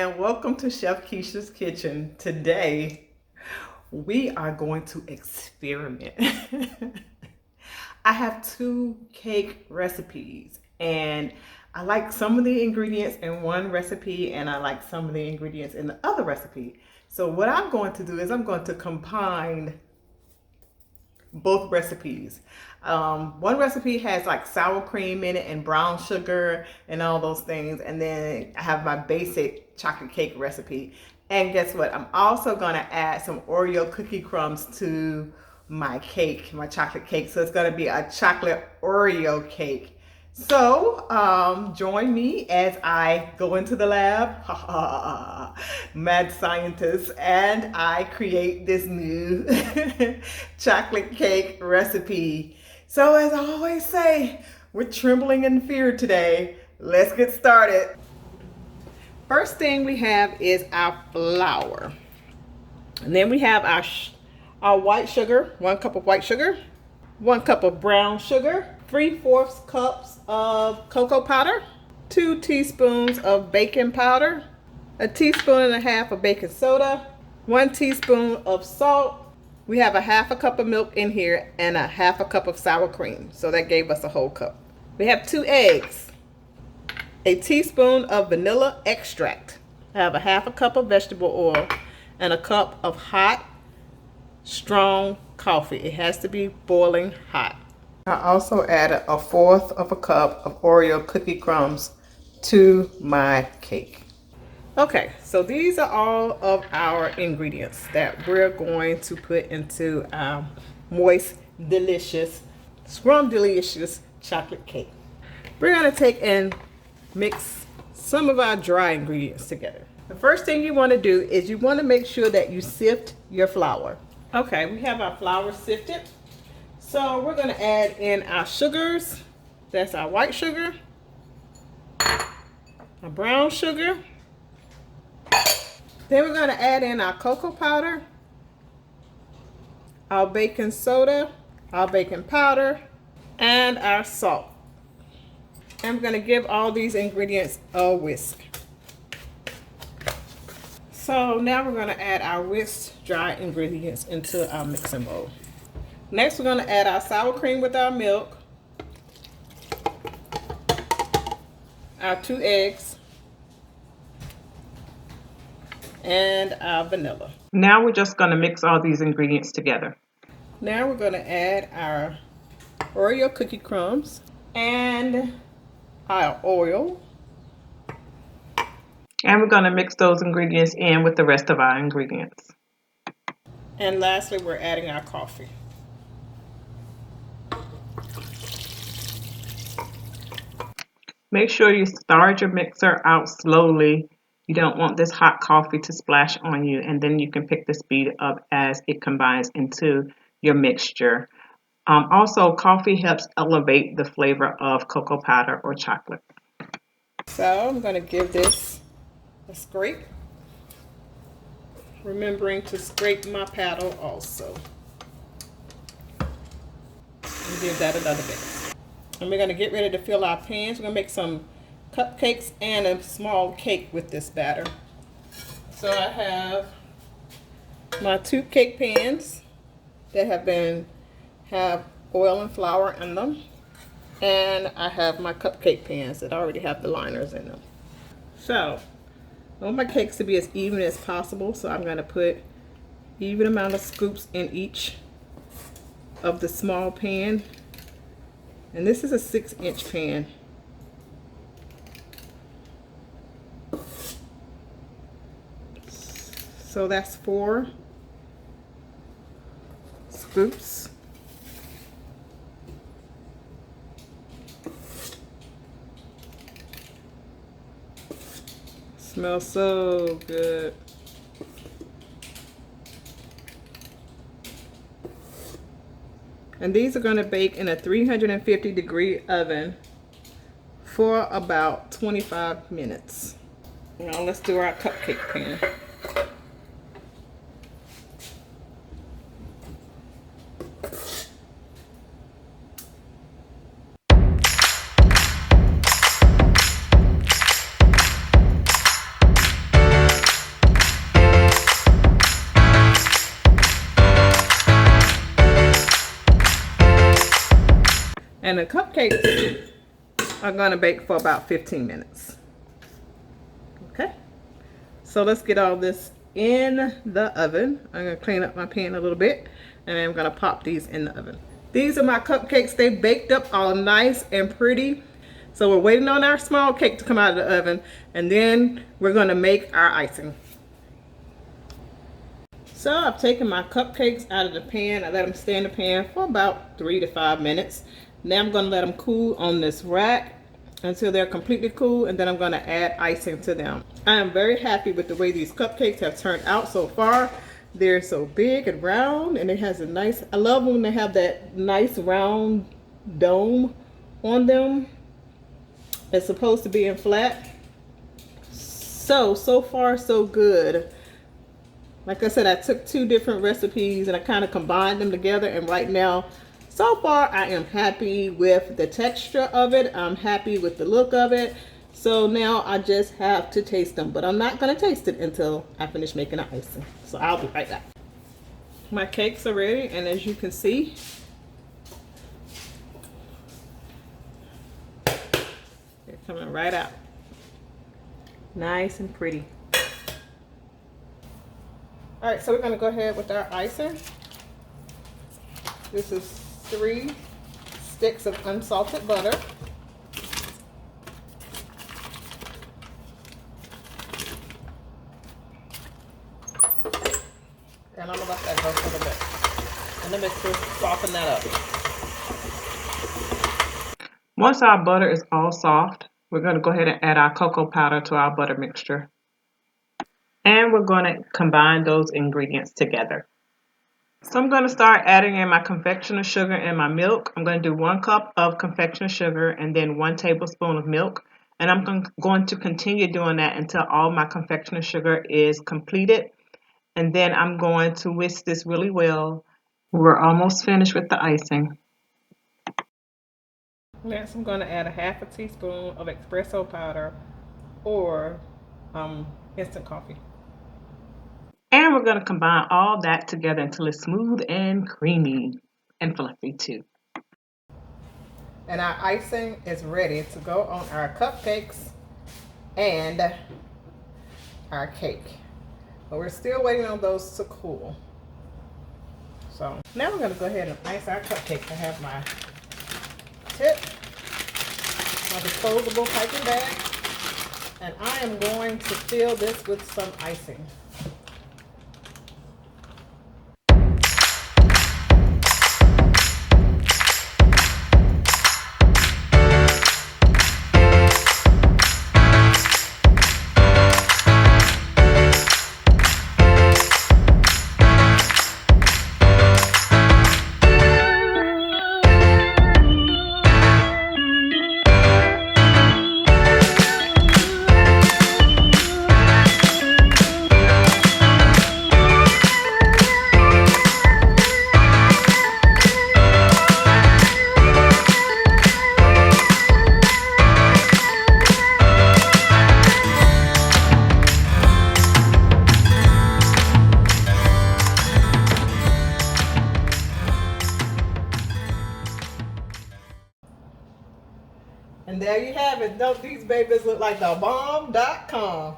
and welcome to Chef Keisha's Kitchen. Today, we are going to experiment. I have two cake recipes, and I like some of the ingredients in one recipe, and I like some of the ingredients in the other recipe. So what I'm going to do is I'm going to combine both recipes. One recipe has like sour cream in it and brown sugar and all those things, and then I have my basic chocolate cake recipe. And guess what? I'm also gonna add some Oreo cookie crumbs to my cake, my chocolate cake. So it's gonna be a chocolate Oreo cake. So join me as I go into the lab, mad scientist, and I create this new chocolate cake recipe. So as I always say, we're trembling in fear today. Let's get started. First thing we have is our flour. And then we have our white sugar, 1 cup of white sugar, 1 cup of brown sugar, 3/4 cups of cocoa powder, 2 teaspoons of baking powder, 1.5 teaspoons of baking soda, 1 teaspoon of salt. We have 1/2 cup of milk in here and 1/2 cup of sour cream. So that gave us a whole cup. We have 2 eggs, 1 teaspoon of vanilla extract. I have 1/2 cup of vegetable oil and 1 cup of hot, strong coffee. It has to be boiling hot. I also added 1/4 cup of Oreo cookie crumbs to my cake. Okay, so these are all of our ingredients that we're going to put into our moist, delicious, scrumdiddlicious chocolate cake. We're gonna take and mix some of our dry ingredients together. The first thing you wanna do is you wanna make sure that you sift your flour. Okay, we have our flour sifted. So we're gonna add in our sugars. That's our white sugar, our brown sugar. Then we're gonna add in our cocoa powder, our baking soda, our baking powder, and our salt. And we're gonna give all these ingredients a whisk. So now we're gonna add our whisked dry ingredients into our mixing bowl. Next, we're going to add our sour cream with our milk, our 2 eggs, and our vanilla. Now we're just going to mix all these ingredients together. Now we're going to add our Oreo cookie crumbs and our oil. And we're going to mix those ingredients in with the rest of our ingredients. And lastly, we're adding our coffee. Make sure you start your mixer out slowly. You don't want this hot coffee to splash on you, and then you can pick the speed up as it combines into your mixture. Also, coffee helps elevate the flavor of cocoa powder or chocolate. So I'm going to give this a scrape, remembering to scrape my paddle also. And give that another bit. And we're going to get ready to fill our pans. We're going to make some cupcakes and a small cake with this batter. So I have my 2 cake pans that have oil and flour in them. And I have my cupcake pans that already have the liners in them. So I want my cakes to be as even as possible. So I'm going to put even amount of scoops in each of the small pan. And this is a 6-inch pan. So that's 4 scoops. Smells so good. And these are going to bake in a 350-degree oven for about 25 minutes. Now let's do our cupcake pan. And the cupcakes are gonna bake for about 15 minutes. Okay, so let's get all this in the oven. I'm gonna clean up my pan a little bit and I'm gonna pop these in the oven. These are my cupcakes. They baked up all nice and pretty. So we're waiting on our small cake to come out of the oven, and then we're gonna make our icing. So I've taken my cupcakes out of the pan. I let them stay in the pan for about 3 to 5 minutes. Now I'm gonna let them cool on this rack until they're completely cool, and then I'm gonna add icing to them. I am very happy with the way these cupcakes have turned out so far. They're so big and round, and it has a nice, I love when they have that nice round dome on them. It's supposed to be in flat. So far so good. Like I said, I took 2 different recipes and I kind of combined them together, and right now, so far, I am happy with the texture of it. I'm happy with the look of it. So now I just have to taste them, but I'm not going to taste it until I finish making the icing. So I'll be right back. My cakes are ready, and as you can see, they're coming right out. Nice and pretty. All right, so we're gonna go ahead with our icing. This is 3 sticks of unsalted butter. And I'm gonna let that go for a little bit. And let me soften that up. Once our butter is all soft, we're gonna go ahead and add our cocoa powder to our butter mixture. And we're going to combine those ingredients together. So I'm going to start adding in my confectioner sugar and my milk. I'm going to do 1 cup of confectioner sugar and then 1 tablespoon of milk. And I'm going to continue doing that until all my confectioner sugar is completed. And then I'm going to whisk this really well. We're almost finished with the icing. Next, I'm going to add a half a teaspoon of espresso powder or instant coffee. And we're going to combine all that together until it's smooth and creamy and fluffy too. And our icing is ready to go on our cupcakes and our cake. But we're still waiting on those to cool. So now we're going to go ahead and ice our cupcakes. I have my tip, my disposable piping bag, and I am going to fill this with some icing. And there you have it. Don't these babies look like the bomb.com?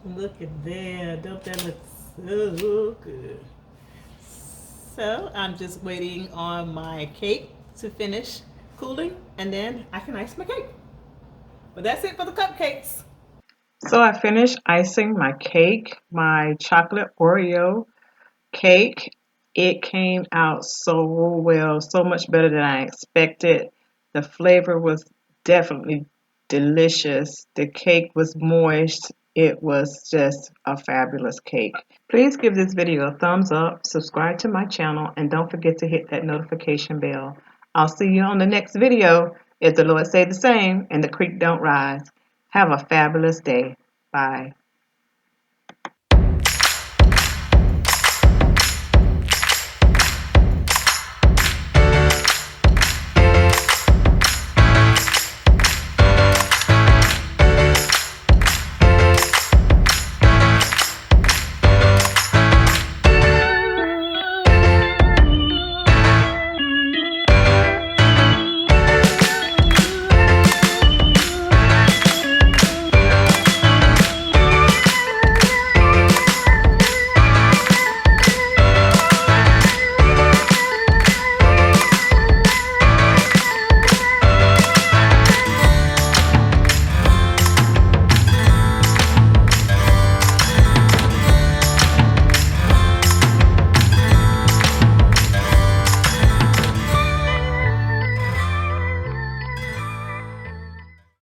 Look at that. Don't that look so good? So I'm just waiting on my cake to finish cooling, and then I can ice my cake. But that's it for the cupcakes. So I finished icing my cake, my chocolate Oreo cake. It came out so well, so much better than I expected. The flavor was definitely delicious. The cake was moist. It was just a fabulous cake. Please give this video a thumbs up, subscribe to my channel, and don't forget to hit that notification bell. I'll see you on the next video. If the Lord say the same and the creek don't rise. Have a fabulous day. Bye.